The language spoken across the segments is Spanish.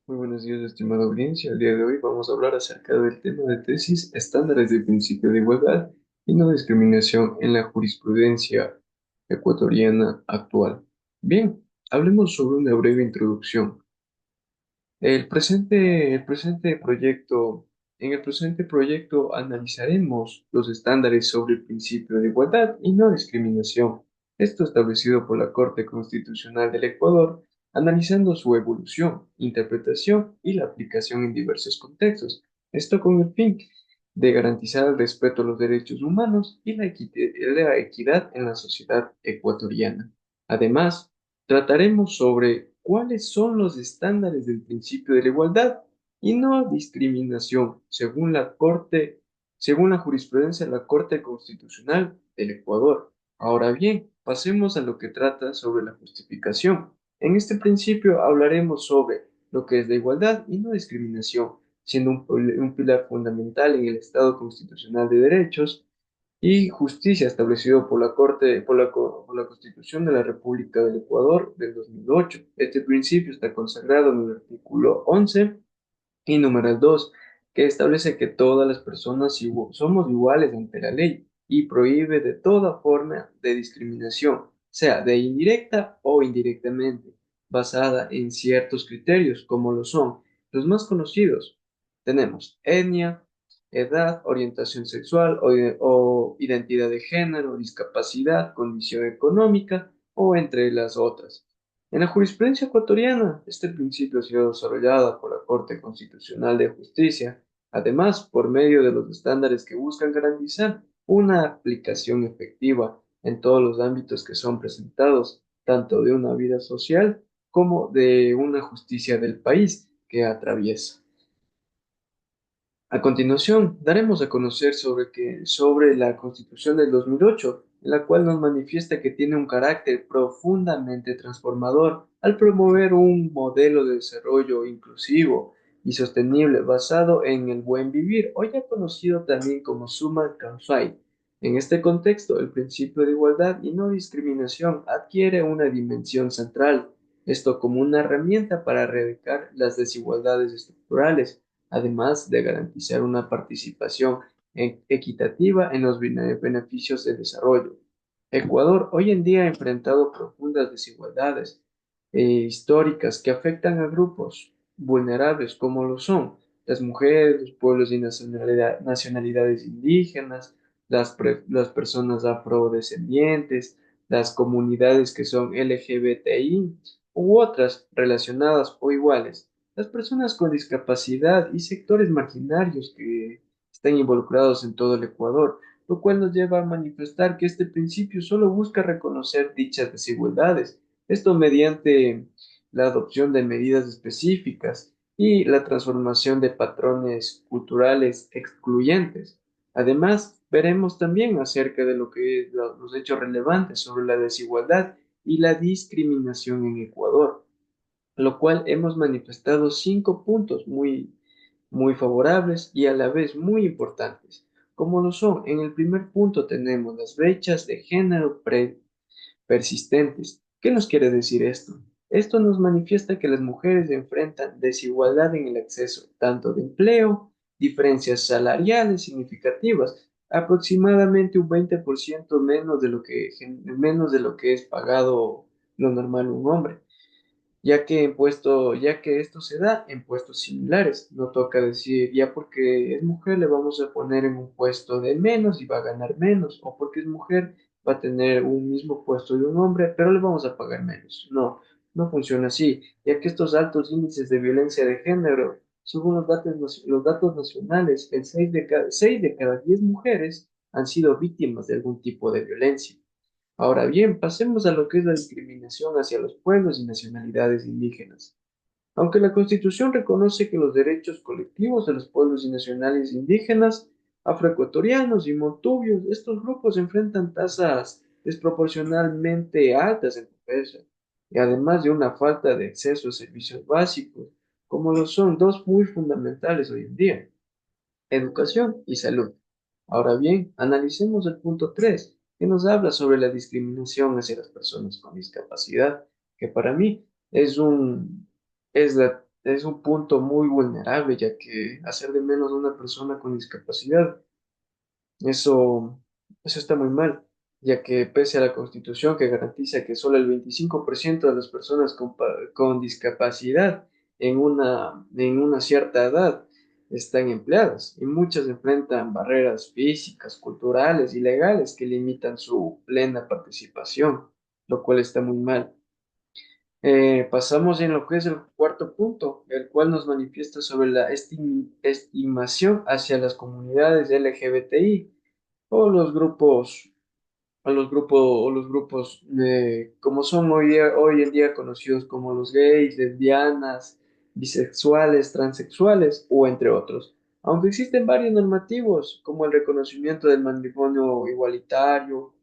Muy buenos días, estimada audiencia. El día de hoy vamos a hablar acerca del tema de tesis, estándares de principio de igualdad y no discriminación en la jurisprudencia ecuatoriana actual. Bien, hablemos sobre una breve introducción. En el presente proyecto analizaremos los estándares sobre el principio de igualdad y no discriminación, esto establecido por la Corte Constitucional del Ecuador, analizando su evolución, interpretación y la aplicación en diversos contextos, esto con el fin de garantizar el respeto a los derechos humanos y la equidad en la sociedad ecuatoriana. Además, trataremos sobre cuáles son los estándares del principio de la igualdad y no discriminación, según la jurisprudencia de la Corte Constitucional del Ecuador. Ahora bien, pasemos a lo que trata sobre la justificación. En este principio hablaremos sobre lo que es la igualdad y no discriminación, siendo un pilar fundamental en el Estado constitucional de derechos y justicia establecido por la por la Constitución de la República del Ecuador del 2008. Este principio está consagrado en el artículo 11 y numeral 2, que establece que todas las personas somos iguales ante la ley y prohíbe de toda forma de discriminación, sea de indirecta o indirectamente, basada en ciertos criterios, como lo son los más conocidos. Tenemos etnia, edad, orientación sexual o identidad de género, discapacidad, condición económica o entre las otras. En la jurisprudencia ecuatoriana, este principio ha sido desarrollado por la Corte Constitucional de Justicia, además por medio de los estándares que buscan garantizar una aplicación efectiva en todos los ámbitos que son presentados, tanto de una vida social como de una justicia del país que atraviesa. A continuación, daremos a conocer sobre la Constitución del 2008, en la cual nos manifiesta que tiene un carácter profundamente transformador al promover un modelo de desarrollo inclusivo y sostenible basado en el buen vivir, o ya conocido también como Summa Causai. En este contexto, el principio de igualdad y no discriminación adquiere una dimensión central, esto como una herramienta para erradicar las desigualdades estructurales además de garantizar una participación equitativa en los beneficios de desarrollo. Ecuador hoy en día ha enfrentado profundas desigualdades históricas que afectan a grupos vulnerables como lo son las mujeres, los pueblos y nacionalidades indígenas, las personas afrodescendientes, las comunidades que son LGBTI u otras relacionadas o iguales las personas con discapacidad y sectores marginarios que están involucrados en todo el Ecuador, lo cual nos lleva a manifestar que este principio solo busca reconocer dichas desigualdades, esto mediante la adopción de medidas específicas y la transformación de patrones culturales excluyentes. Además, veremos también acerca de lo que es los hechos relevantes sobre la desigualdad y la discriminación en Ecuador lo cual hemos manifestado 5 puntos muy favorables y a la vez muy importantes, como lo son, en el primer punto tenemos las brechas de género persistentes. ¿Qué nos quiere decir esto? Esto nos manifiesta que las mujeres enfrentan desigualdad en el acceso tanto de empleo, diferencias salariales significativas, aproximadamente un 20% menos de lo que es pagado lo normal un hombre ya que esto se da en puestos similares. No toca decir, ya porque es mujer le vamos a poner en un puesto de menos y va a ganar menos, o porque es mujer va a tener un mismo puesto de un hombre, pero le vamos a pagar menos. No, no funciona así, ya que estos altos índices de violencia de género, según los datos nacionales, 6 de cada 10 mujeres han sido víctimas de algún tipo de violencia. Ahora bien, pasemos a lo que es la discriminación hacia los pueblos y nacionalidades indígenas. Aunque la Constitución reconoce que los derechos colectivos de los pueblos y nacionales indígenas, afroecuatorianos y montubios, estos grupos enfrentan tasas desproporcionalmente altas en pobreza, y además de una falta de acceso a servicios básicos, como lo son dos muy fundamentales hoy en día educación y salud. Ahora bien, analicemos el punto 3, que nos habla sobre la discriminación hacia las personas con discapacidad, que para mí es un, es la es un punto muy vulnerable, ya que hacer de menos a una persona con discapacidad, eso, eso está muy mal, ya que pese a la Constitución que garantiza que solo el 25% de las personas con discapacidad en una cierta edad están empleadas y muchas enfrentan barreras físicas, culturales y legales que limitan su plena participación, lo cual está muy mal. Pasamos en lo que es el cuarto punto, el cual nos manifiesta sobre la estimación hacia las comunidades LGBTI o los grupos como son hoy en día conocidos como los gays, lesbianas, bisexuales, transexuales o entre otros. Aunque existen varios normativos como el reconocimiento del matrimonio igualitario,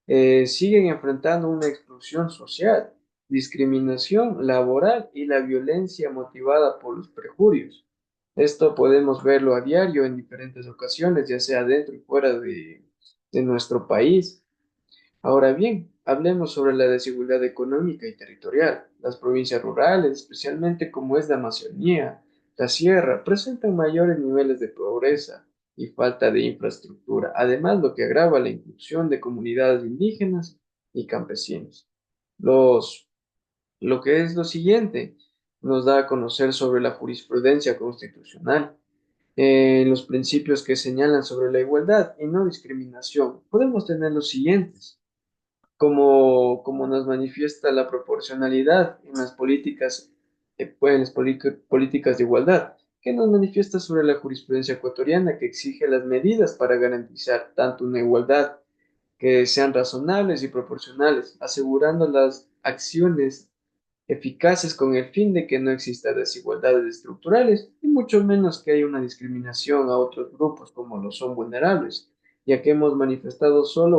siguen enfrentando una exclusión social, discriminación laboral y la violencia motivada por los prejuicios. Esto podemos verlo a diario en diferentes ocasiones, ya sea dentro y fuera de nuestro país. Ahora bien, hablemos sobre la desigualdad económica y territorial. Las provincias rurales, especialmente como es la Amazonía, la sierra, presentan mayores niveles de pobreza y falta de infraestructura, además lo que agrava la inclusión de comunidades indígenas y campesinos. Los, lo que es lo siguiente, nos da a conocer sobre la jurisprudencia constitucional, los principios que señalan sobre la igualdad y no discriminación. Podemos tener los siguientes como nos manifiesta la proporcionalidad en las políticas, pues, en las políticas de igualdad, que nos manifiesta sobre la jurisprudencia ecuatoriana que exige las medidas para garantizar tanto una igualdad que sean razonables y proporcionales, asegurando las acciones eficaces con el fin de que no exista desigualdades estructurales y mucho menos que haya una discriminación a otros grupos como lo son vulnerables, ya que hemos manifestado solo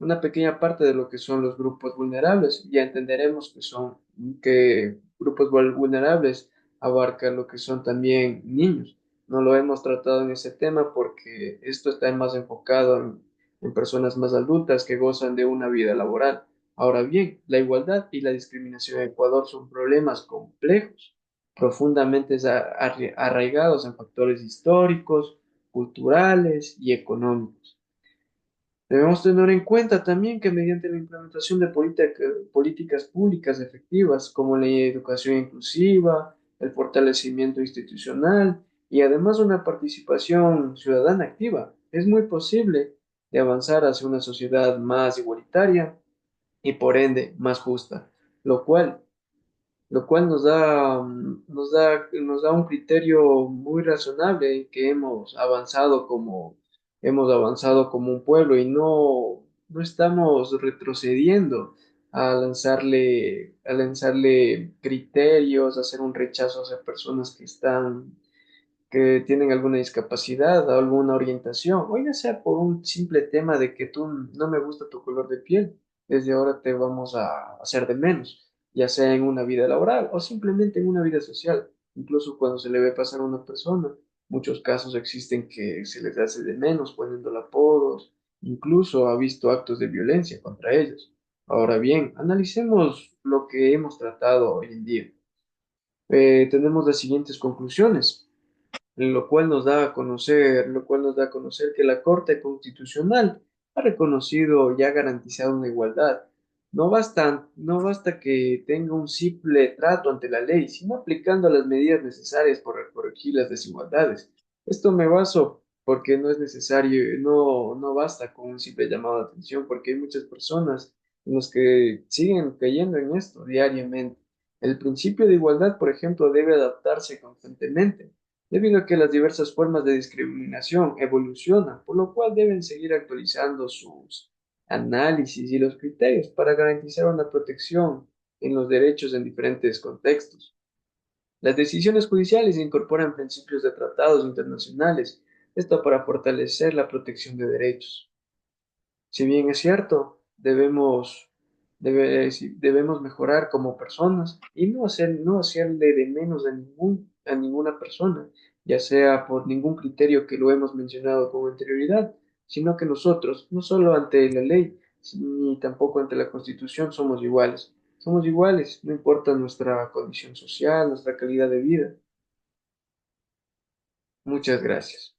una pequeña parte de lo que son los grupos vulnerables. Ya entenderemos que grupos vulnerables abarcan lo que son también niños. No lo hemos tratado en ese tema porque esto está más enfocado en personas más adultas que gozan de una vida laboral. Ahora bien, la igualdad y la discriminación en Ecuador son problemas complejos, profundamente arraigados en factores históricos, culturales y económicos. Debemos tener en cuenta también que mediante la implementación de políticas públicas efectivas como la educación inclusiva, el fortalecimiento institucional y además una participación ciudadana activa, es muy posible de avanzar hacia una sociedad más igualitaria y por ende más justa, lo cual, lo cual nos da un criterio muy razonable en que hemos avanzado como un pueblo y no estamos retrocediendo a lanzarle criterios, a hacer un rechazo hacia personas que tienen alguna discapacidad o alguna orientación, o ya sea por un simple tema de que tú no me gusta tu color de piel, desde ahora te vamos a hacer de menos, ya sea en una vida laboral o simplemente en una vida social. Incluso cuando se le ve pasar a una persona, muchos casos existen que se les hace de menos poniéndole apodos, incluso ha visto actos de violencia contra ellos. Ahora bien, analicemos lo que hemos tratado hoy en día. Tenemos las siguientes conclusiones lo cual nos da a conocer que la Corte Constitucional ha reconocido y ha garantizado una igualdad. No basta que tenga un simple trato ante la ley, sino aplicando las medidas necesarias para corregir las desigualdades. Esto me baso porque no es necesario, no basta con un simple llamado de atención, porque hay muchas personas en los que siguen cayendo en esto diariamente. El principio de igualdad, por ejemplo, debe adaptarse constantemente debido a que las diversas formas de discriminación evolucionan, por lo cual deben seguir actualizando sus análisis y los criterios para garantizar una protección en los derechos en diferentes contextos. Las decisiones judiciales incorporan principios de tratados internacionales, esto para fortalecer la protección de derechos. Si bien es cierto, debemos mejorar como personas y no hacerle de menos a ninguna persona, ya sea por ningún criterio que lo hemos mencionado con anterioridad, sino que nosotros, no solo ante la ley, ni tampoco ante la Constitución, somos iguales. Somos iguales, no importa nuestra condición social, nuestra calidad de vida. Muchas gracias.